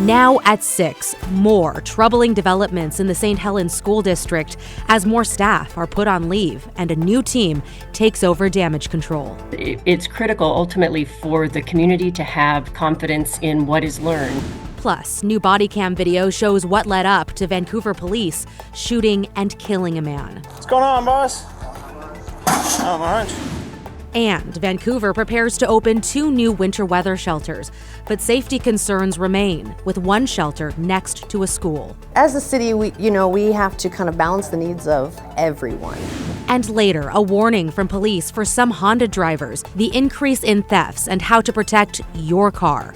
Now at 6, more troubling developments in the St. Helens School District as more staff are put on leave and a new team takes over damage control. It's critical ultimately for the community to have confidence in what is learned. Plus, new body cam video shows what led up to Vancouver police shooting and killing a man. What's going on, boss? Not much. And Vancouver prepares to open 2 new winter weather shelters, but safety concerns remain, with one shelter next to a school. As a city, we have to kind of balance the needs of everyone. And later, a warning from police for some Honda drivers, the increase in thefts and how to protect your car.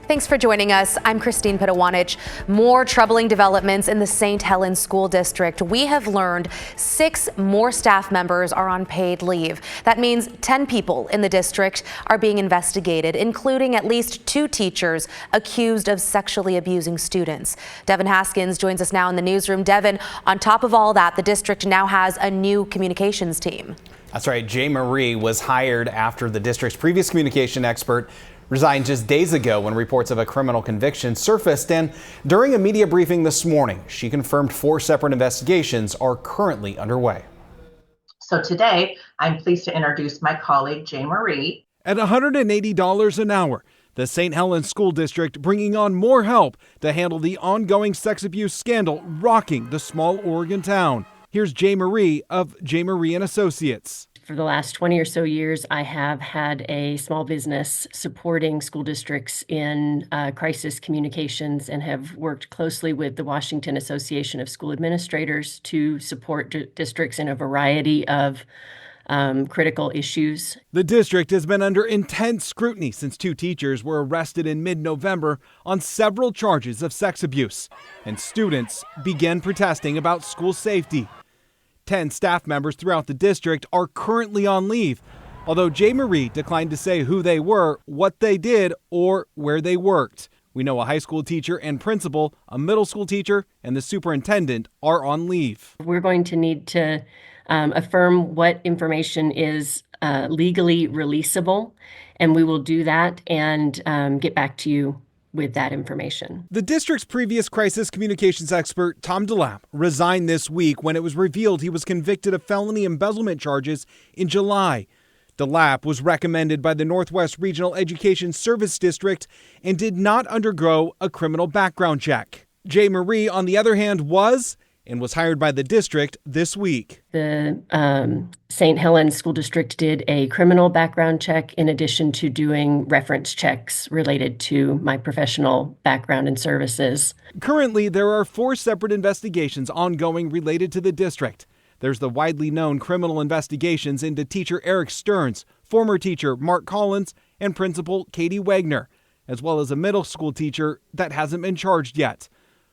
Thanks for joining us. I'm Christine Pitawanich. More troubling developments in the St. Helens School District. We have learned 6 more staff members are on paid leave. That means 10 people in the district are being investigated, including at least 2 teachers accused of sexually abusing students. Devin Haskins joins us now in the newsroom. Devin, on top of all that, the district now has a new communications team. That's right. Jay Marie was hired after the district's previous communication expert resigned just days ago when reports of a criminal conviction surfaced, and during a media briefing this morning, she confirmed 4 separate investigations are currently underway. So today, I'm pleased to introduce my colleague, Jay Marie. At $180 an hour, the St. Helens School District bringing on more help to handle the ongoing sex abuse scandal rocking the small Oregon town. Here's Jay Marie of Jay Marie & Associates. For the last 20 or so years, I have had a small business supporting school districts in crisis communications and have worked closely with the Washington Association of School Administrators to support districts in a variety of critical issues. The district has been under intense scrutiny since 2 teachers were arrested in mid-November on several charges of sex abuse, and students began protesting about school safety. 10 staff members throughout the district are currently on leave, although Jay Marie declined to say who they were, what they did, or where they worked. We know a high school teacher and principal, a middle school teacher, and the superintendent are on leave. We're going to need to affirm what information is legally releasable, and we will do that and get back to you with that information. The district's previous crisis communications expert, Tom DeLapp, resigned this week when it was revealed he was convicted of felony embezzlement charges in July. DeLapp was recommended by the Northwest Regional Education Service District and did not undergo a criminal background check. Jay Marie, on the other hand, was hired by the district this week. The St. Helens School District did a criminal background check in addition to doing reference checks related to my professional background and services. Currently, there are 4 separate investigations ongoing related to the district. There's the widely known criminal investigations into teacher Eric Stearns, former teacher Mark Collins, and principal Katie Wagner, as well as a middle school teacher that hasn't been charged yet,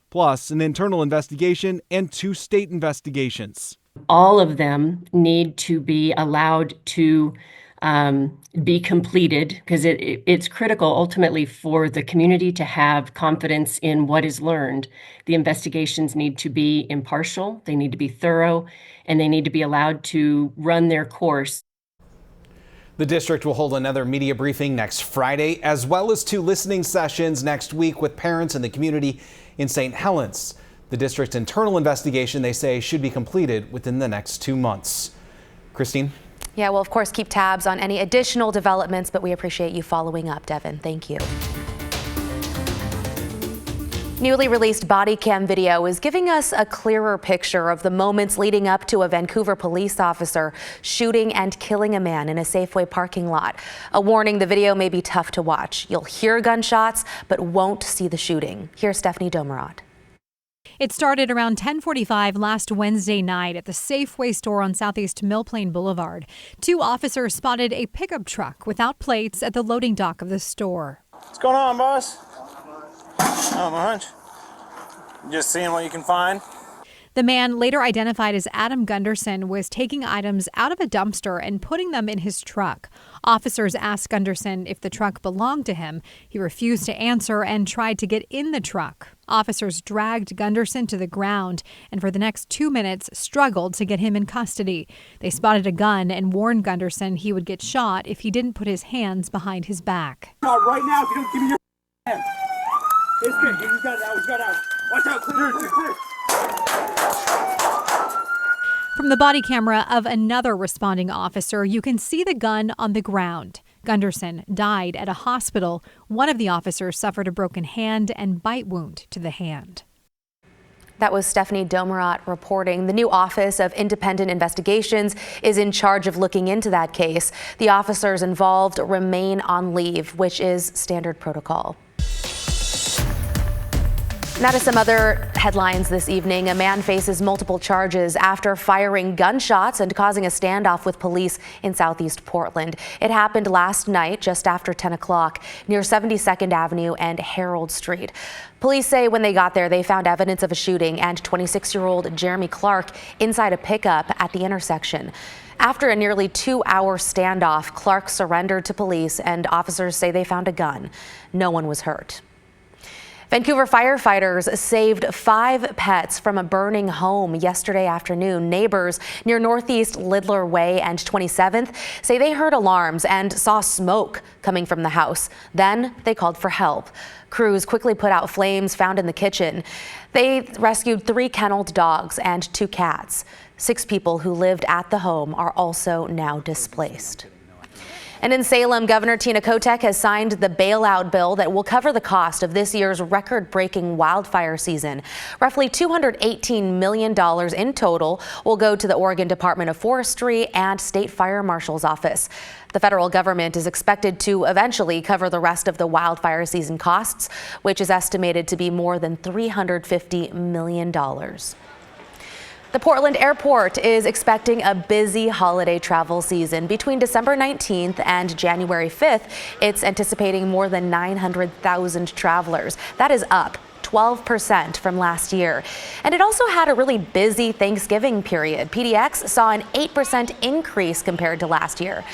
plus an internal investigation and 2 state investigations. All of them need to be allowed to be completed because it's critical ultimately for the community to have confidence in what is learned. The investigations need to be impartial, they need to be thorough, and they need to be allowed to run their course. The district will hold another media briefing next Friday, as well as 2 listening sessions next week with parents and the community in St. Helens. The district's internal investigation, they say, should be completed within the next 2 months. Christine? Yeah, we'll of course keep tabs on any additional developments, but we appreciate you following up, Devin. Thank you. Newly released body cam video is giving us a clearer picture of the moments leading up to a Vancouver police officer shooting and killing a man in a Safeway parking lot. A warning, the video may be tough to watch. You'll hear gunshots, but won't see the shooting. Here's Stephanie Domerod. It started around 10:45 last Wednesday night at the Safeway store on Southeast Mill Plain Boulevard. 2 officers spotted a pickup truck without plates at the loading dock of the store. What's going on, boss? Not much. Just seeing what you can find. The man, later identified as Adam Gunderson, was taking items out of a dumpster and putting them in his truck. Officers asked Gunderson if the truck belonged to him. He refused to answer and tried to get in the truck. Officers dragged Gunderson to the ground and for the next 2 minutes struggled to get him in custody. They spotted a gun and warned Gunderson he would get shot if he didn't put his hands behind his back. Right now, if you don't give me your hand. It's good. He's got it out. He's got it out. Watch out. Clear, clear, clear. From the body camera of another responding officer, you can see the gun on the ground. Gunderson died at a hospital. One of the officers suffered a broken hand and bite wound to the hand. That was Stephanie Domerat reporting. The new Office of Independent Investigations is in charge of looking into that case. The officers involved remain on leave, which is standard protocol. Now to some other headlines this evening. A man faces multiple charges after firing gunshots and causing a standoff with police in southeast Portland. It happened last night just after 10 o'clock near 72nd Avenue and Harold Street. Police say when they got there, they found evidence of a shooting and 26-year-old Jeremy Clark inside a pickup at the intersection. After a nearly 2-hour standoff, Clark surrendered to police and officers say they found a gun. No one was hurt. Vancouver firefighters saved 5 pets from a burning home yesterday afternoon. Neighbors near Northeast Lidler Way and 27th say they heard alarms and saw smoke coming from the house. Then they called for help. Crews quickly put out flames found in the kitchen. They rescued 3 kenneled dogs and 2 cats. 6 people who lived at the home are also now displaced. And in Salem, Governor Tina Kotek has signed the bailout bill that will cover the cost of this year's record-breaking wildfire season. Roughly $218 million in total will go to the Oregon Department of Forestry and State Fire Marshal's office. The federal government is expected to eventually cover the rest of the wildfire season costs, which is estimated to be more than $350 million. The Portland Airport is expecting a busy holiday travel season. Between December 19th and January 5th, it's anticipating more than 900,000 travelers. That is up 12% from last year. And it also had a really busy Thanksgiving period. PDX saw an 8% increase compared to last year.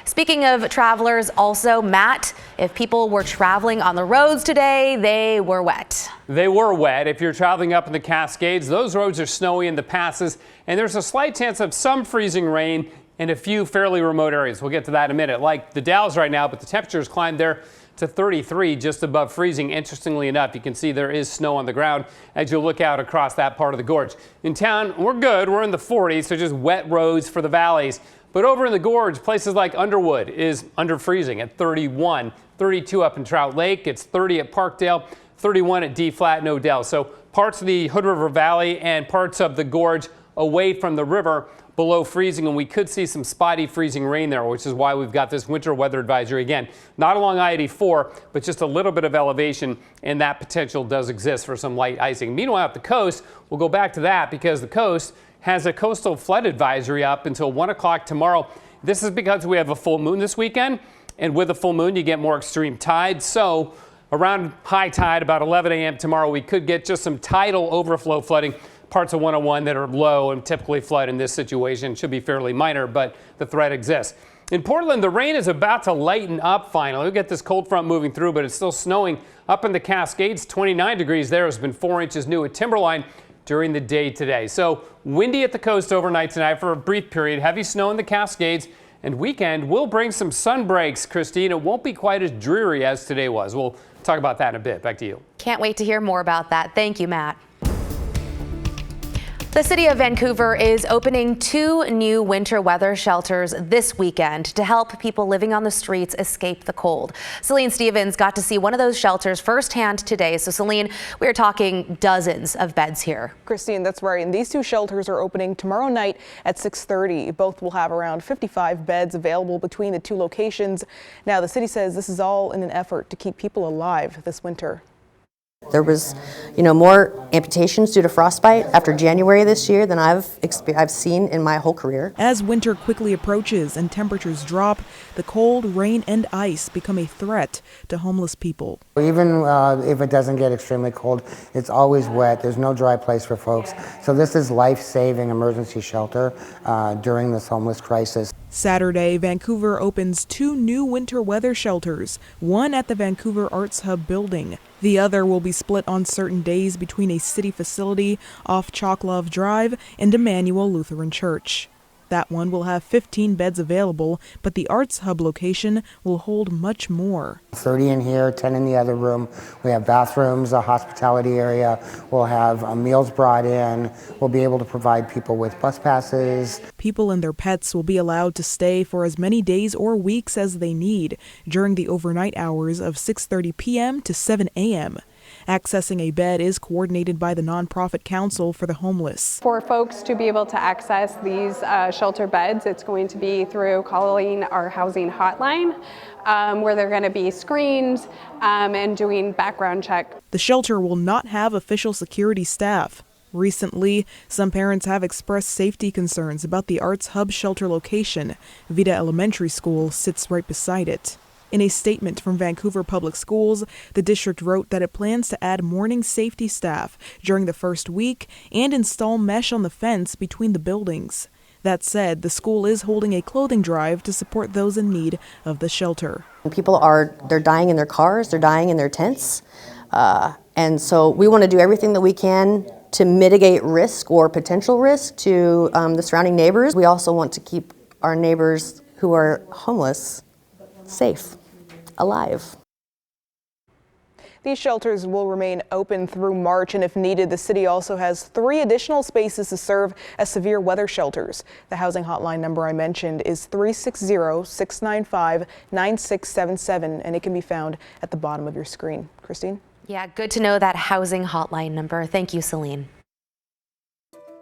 Speaking of travelers, also, Matt, if people were traveling on the roads today, they were wet. They were wet. If you're traveling up in the Cascades, those roads are snowy in the passes, and there's a slight chance of some freezing rain in a few fairly remote areas. We'll get to that in a minute, like the Dalles right now, but the temperatures climbed there to 33, just above freezing. Interestingly enough, you can see there is snow on the ground as you look out across that part of the gorge. In town, we're good. We're in the 40s, so just wet roads for the valleys. But over in the gorge, places like Underwood is under freezing at 31, 32 up in Trout Lake. It's 30 at Parkdale, 31 at D-Flat and Odell. So parts of the Hood River Valley and parts of the gorge away from the river below freezing, and we could see some spotty freezing rain there, which is why we've got this winter weather advisory again. Not along I-84, but just a little bit of elevation, and that potential does exist for some light icing. Meanwhile, at the coast, we'll go back to that because the coast has a coastal flood advisory up until 1 o'clock tomorrow. This is because we have a full moon this weekend, and with a full moon, you get more extreme tide. So around high tide, about 11 a.m. tomorrow, we could get just some tidal overflow flooding. Parts of 101 that are low and typically flood in this situation should be fairly minor, but the threat exists. In Portland, the rain is about to lighten up finally. We'll get this cold front moving through, but it's still snowing up in the Cascades. 29 degrees there. Has been 4 inches new at Timberline during the day today. So windy at the coast overnight tonight for a brief period. Heavy snow in the Cascades, and weekend will bring some sun breaks. Christine, it won't be quite as dreary as today was. We'll talk about that in a bit. Back to you. Can't wait to hear more about that. Thank you, Matt. The city of Vancouver is opening 2 new winter weather shelters this weekend to help people living on the streets escape the cold. Celine Stevens got to see one of those shelters firsthand today. So Celine, we are talking dozens of beds here. Christine, that's right. And these 2 shelters are opening tomorrow night at 6:30. Both will have around 55 beds available between the 2 locations. Now, the city says this is all in an effort to keep people alive this winter. There was, more amputations due to frostbite after January this year than I've seen in my whole career. As winter quickly approaches and temperatures drop, the cold, rain, and ice become a threat to homeless people. Even if it doesn't get extremely cold, it's always wet. There's no dry place for folks. So this is life-saving emergency shelter during this homeless crisis. Saturday, Vancouver opens 2 new winter weather shelters, one at the Vancouver Arts Hub building. The other will be split on certain days between a city facility off Chocolove Drive and Emmanuel Lutheran Church. That one will have 15 beds available, but the Arts Hub location will hold much more. 30 in here, 10 in the other room. We have bathrooms, a hospitality area. We'll have meals brought in. We'll be able to provide people with bus passes. People and their pets will be allowed to stay for as many days or weeks as they need during the overnight hours of 6:30 p.m. to 7 a.m. Accessing a bed is coordinated by the Nonprofit Council for the Homeless. For folks to be able to access these shelter beds, it's going to be through calling our housing hotline, where they're going to be screened and doing background check. The shelter will not have official security staff. Recently, some parents have expressed safety concerns about the Arts Hub shelter location. Vida Elementary School sits right beside it. In a statement from Vancouver Public Schools, the district wrote that it plans to add morning safety staff during the first week and install mesh on the fence between the buildings. That said, the school is holding a clothing drive to support those in need of the shelter. People they're dying in their cars, they're dying in their tents, and so we want to do everything that we can to mitigate risk or potential risk to the surrounding neighbors. We also want to keep our neighbors who are homeless safe, alive. These shelters will remain open through March, and if needed, the city also has 3 additional spaces to serve as severe weather shelters. The housing hotline number I mentioned is 360-695-9677, and it can be found at the bottom of your screen. Christine? Yeah, good to know that housing hotline number. Thank you, Celine.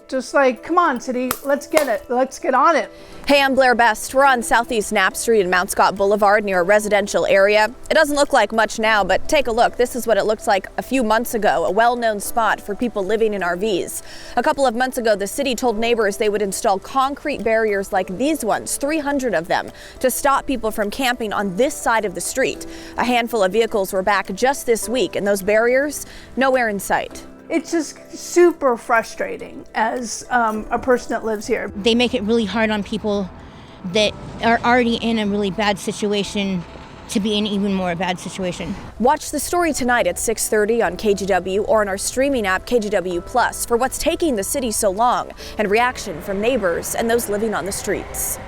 Just like, come on, city, let's get it. Let's get on it. Hey, I'm Blair Best. We're on Southeast Knapp Street and Mount Scott Boulevard near a residential area. It doesn't look like much now, but take a look. This is what it looked like a few months ago, a well-known spot for people living in RVs. A couple of months ago, the city told neighbors they would install concrete barriers like these ones, 300 of them, to stop people from camping on this side of the street. A handful of vehicles were back just this week, and those barriers, nowhere in sight. It's just super frustrating as a person that lives here. They make it really hard on people that are already in a really bad situation to be in even more bad situation. Watch the story tonight at 6:30 on KGW or on our streaming app KGW Plus for what's taking the city so long and reaction from neighbors and those living on the streets.